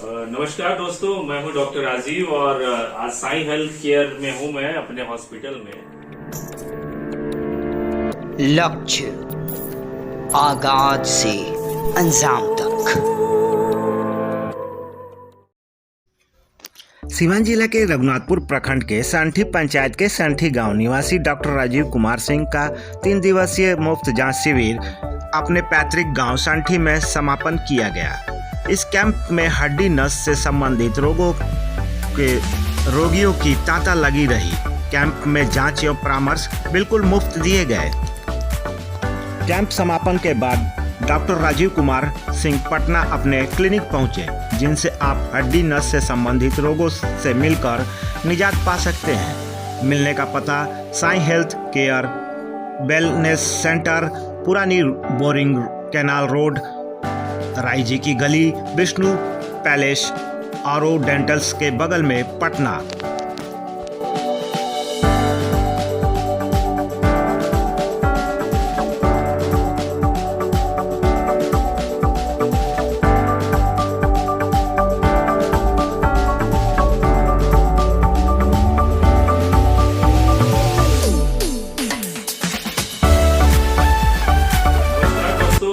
नमस्कार दोस्तों, मैं हूं डॉक्टर राजीव और आज साई हेल्थ केयर में हूं मैं अपने हॉस्पिटल में। लक्ष्य आगाज से अंजाम तक। सीवान जिला के रघुनाथपुर प्रखंड के सांठी पंचायत के सांठी गांव निवासी डॉक्टर राजीव कुमार सिंह का 3 दिवसीय मुफ्त जांच शिविर अपने पैतृक गांव सांठी में समापन किया गया। इस कैंप में हड्डी नस से संबंधित रोगियों की तांता लगी रही। कैंप में जांच एवं परामर्श बिल्कुल मुफ्त दिए गए। कैंप समापन के बाद डॉक्टर राजीव कुमार सिंह पटना अपने क्लिनिक पहुंचे, जिनसे आप हड्डी नस से संबंधित रोगों से मिलकर निजात पा सकते हैं। मिलने का पता Sai health care wellness centre, पुरानी बोरिंग कैनाल रोड, रायजी की गली, विष्णु पैलेस आरो डेंटल्स के बगल में, पटना।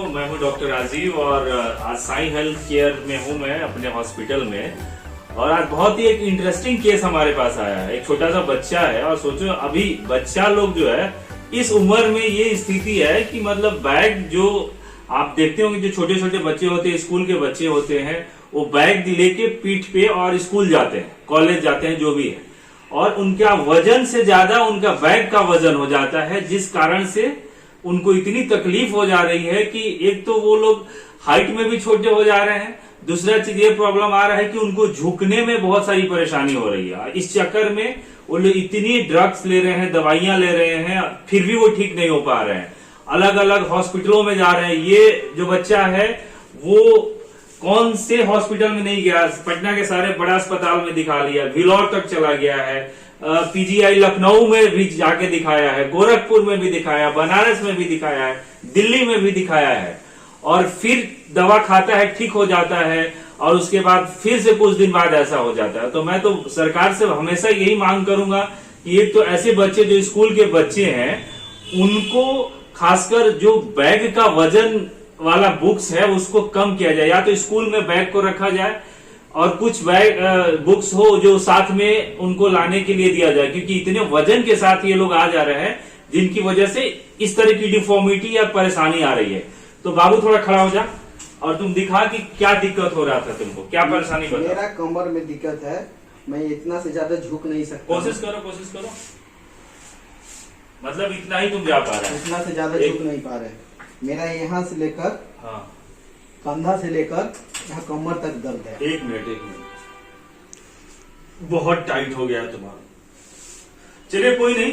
मैं हूं डॉक्टर राजीव और आज साई हेल्थ केयर में हूं मैं अपने हॉस्पिटल में। और आज बहुत ही एक इंटरेस्टिंग केस हमारे पास आया है। एक छोटा सा बच्चा है और सोचो, अभी बच्चा लोग जो है इस उम्र में ये स्थिति है कि मतलब बैग, जो आप देखते होंगे जो छोटे छोटे बच्चे होते हैं, स्कूल के बच्चे होते हैं, वो बैग लेके पीठ पे और स्कूल जाते हैं, कॉलेज जाते हैं, जो भी है, और उनका वजन से ज्यादा उनका बैग का वजन हो जाता है, जिस कारण से उनको इतनी तकलीफ हो जा रही है कि एक तो वो लोग हाइट में भी छोटे हो जा रहे हैं, दूसरा चीज ये प्रॉब्लम आ रहा है कि उनको झुकने में बहुत सारी परेशानी हो रही है। इस चक्कर में वो लोग इतनी ड्रग्स ले रहे हैं, दवाइयां ले रहे हैं, फिर भी वो ठीक नहीं हो पा रहे हैं। अलग अलग हॉस्पिटलों में जा रहे हैं। ये जो बच्चा है वो कौन से हॉस्पिटल में नहीं गया, पटना के सारे बड़ा अस्पताल में दिखा लिया, भिलौर तक चला गया है, पीजीआई लखनऊ में भी जाके दिखाया है, गोरखपुर में भी दिखाया, बनारस में भी दिखाया है, दिल्ली में भी दिखाया है, और फिर दवा खाता है, ठीक हो जाता है, और उसके बाद फिर से कुछ दिन बाद ऐसा हो जाता है। तो मैं तो सरकार से हमेशा यही मांग करूंगा कि एक तो ऐसे बच्चे जो स्कूल के बच्चे हैं, उनको खासकर जो बैग का वजन वाला बुक्स है उसको कम किया जाए, या तो स्कूल में बैग को रखा जाए और कुछ बैग बुक्स हो जो साथ में उनको लाने के लिए दिया जाए, क्योंकि इतने वजन के साथ ये लोग आ जा रहे हैं जिनकी वजह से इस तरह की डिफॉर्मिटी या परेशानी आ रही है। तो बाबू थोड़ा खड़ा हो जा और तुम दिखा कि क्या दिक्कत हो रहा था, तुमको क्या परेशानी बता। मेरा कमर में दिक्कत है, मैं इतना से ज्यादा झुक नहीं सकता। कोशिश करो, मतलब इतना ही तुम जा पा रहे हैं, इतना से ज्यादा झुक नहीं पा रहे। मेरा यहाँ से लेकर कंधा से लेकर यहाँ कमर तक दर्द है। एक मिनट, बहुत टाइट हो गया तुम्हारा। चलिए कोई नहीं,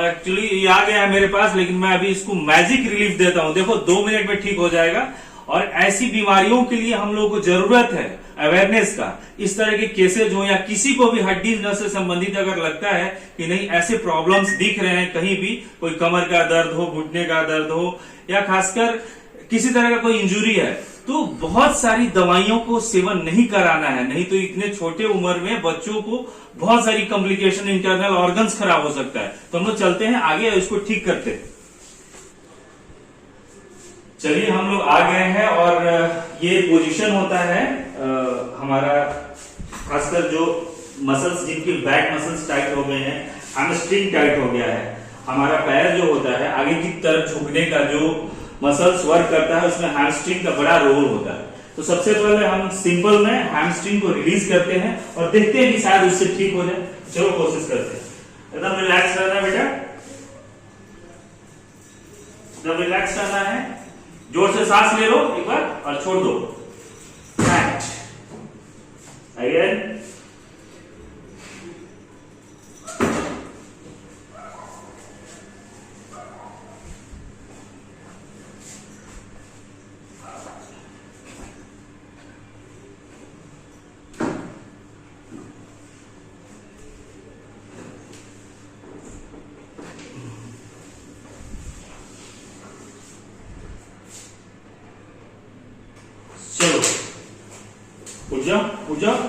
एक्चुअली ये आ गया है मेरे पास, लेकिन मैं अभी इसको मैजिक रिलीफ देता हूँ। देखो 2 मिनट में ठीक हो जाएगा। और ऐसी बीमारियों के लिए हम लोगों को जरूरत है अवेयरनेस का। इस तरह के केसेज हो या किसी को भी हड्डी नस से संबंधित अगर लगता है कि नहीं ऐसे प्रॉब्लम्स दिख रहे हैं कहीं भी, कोई कमर का दर्द हो, घुटने का दर्द हो, या खासकर किसी तरह का कोई इंजुरी है, तो बहुत सारी दवाइयों को सेवन नहीं कराना है, नहीं तो इतने छोटे उम्र में बच्चों को बहुत सारी कॉम्प्लिकेशन, इंटरनल ऑर्गन्स खराब हो सकता है। तो हम लोग चलते हैं आगे और इसको ठीक करते हैं। चलिए हम लोग आ गए हैं और ये पोजीशन होता है हमारा, खासकर जो मसल्स, जिनकी बैक मसल्स टाइट हो गए हैं, हैमस्ट्रिंग टाइट हो गया है, हमारा पैर जो होता है आगे की तरफ झुकने का जो मसल्स वर्क करता है, उसमें हैमस्ट्रिंग का बड़ा रोल होता है। तो सबसे पहले हम सिंपल में हैमस्ट्रिंग को रिलीज करते हैं और देखते हैं कि शायद उससे ठीक हो जाए। चलो कोशिश करते हैं। एकदम रिलैक्स रहना बेटा, एकदम रिलैक्स रहना है। जोर से सांस ले लो एक बार और छोड़ दो। अगेन, चलो उठ जाओ,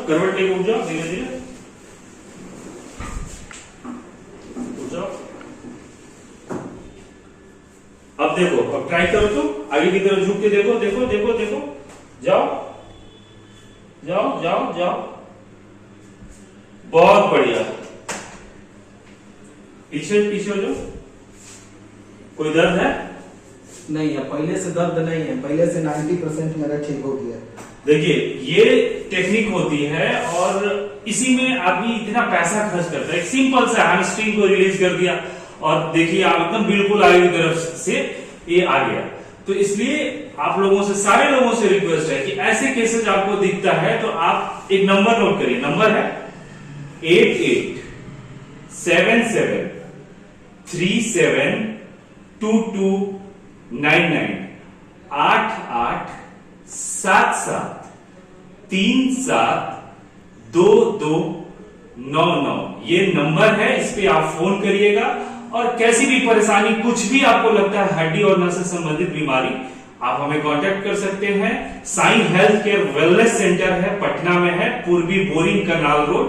करवट लेके उठ जाओ, धीरे धीरे उठ जाओ। अब देखो, अब ट्राई करो, तो आगे की तरफ झुक के देखो, देखो देखो देखो, जाओ जाओ जाओ जाओ, बहुत बढ़िया। पीछे पीछे हो जाओ। कोई दर्द है? नहीं है, पहले से दर्द नहीं है, पहले से 90% मेरा ठीक हो गया। देखिए, ये टेक्निक होती है और इसी में आदमी इतना पैसा खर्च करता है। एक सिंपल सा हैमस्ट्रिंग को रिलीज कर दिया और देखिए आप एकदम बिल्कुल आगे की तरफ से ये आ गया। तो इसलिए आप लोगों से, सारे लोगों से रिक्वेस्ट है कि ऐसे केसेस आपको दिखता है तो आप एक नंबर नोट करिए। नंबर है 8877372299, 8877372299। ये नंबर है, इस पे आप फोन करिएगा और कैसी भी परेशानी, कुछ भी आपको लगता है हड्डी और नस से संबंधित बीमारी, आप हमें कांटेक्ट कर सकते हैं। Sai health care wellness centre है, पटना में है, पूर्वी boring canal road,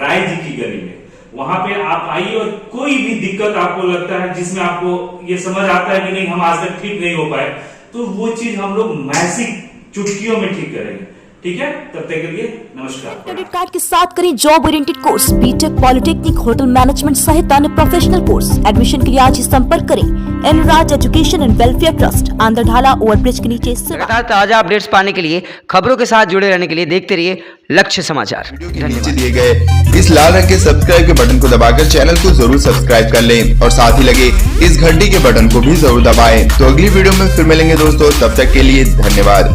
Rai ji की गली में। वहां पे आप आइए और कोई भी दिक्कत आपको लगता है जिसमें आपको ये समझ आता है कि नहीं हम आज तक ठीक नहीं हो पाए, तो वो चीज हम लोग मैजिक चुटकियों में ठीक करेंगे। ठीक है, तब तक के लिए नमस्कार। क्रेडिट कार्ड के साथ करें job oriented course, B Tech, polytechnic, hotel management सहित अन्य प्रोफेशनल कोर्स। एडमिशन के लिए आज ही संपर्क करें एनराज एजुकेशन एंड वेलफेयर ट्रस्ट, आंध्रढाला ओवरब्रिज के नीचे। लगातार ताजा अपडेट्स पाने के लिए, खबरों के साथ जुड़े रहने के लिए देखते रहिए लक्ष्य समाचार। वीडियो के नीचे दिए गए इस लाल रंग के सब्सक्राइब के बटन को दबाकर चैनल को जरूर सब्सक्राइब कर लें और साथ ही लगे इस घंटी के बटन को भी जरूर दबाएं। तो अगली वीडियो में फिर मिलेंगे दोस्तों, तब तक के लिए धन्यवाद।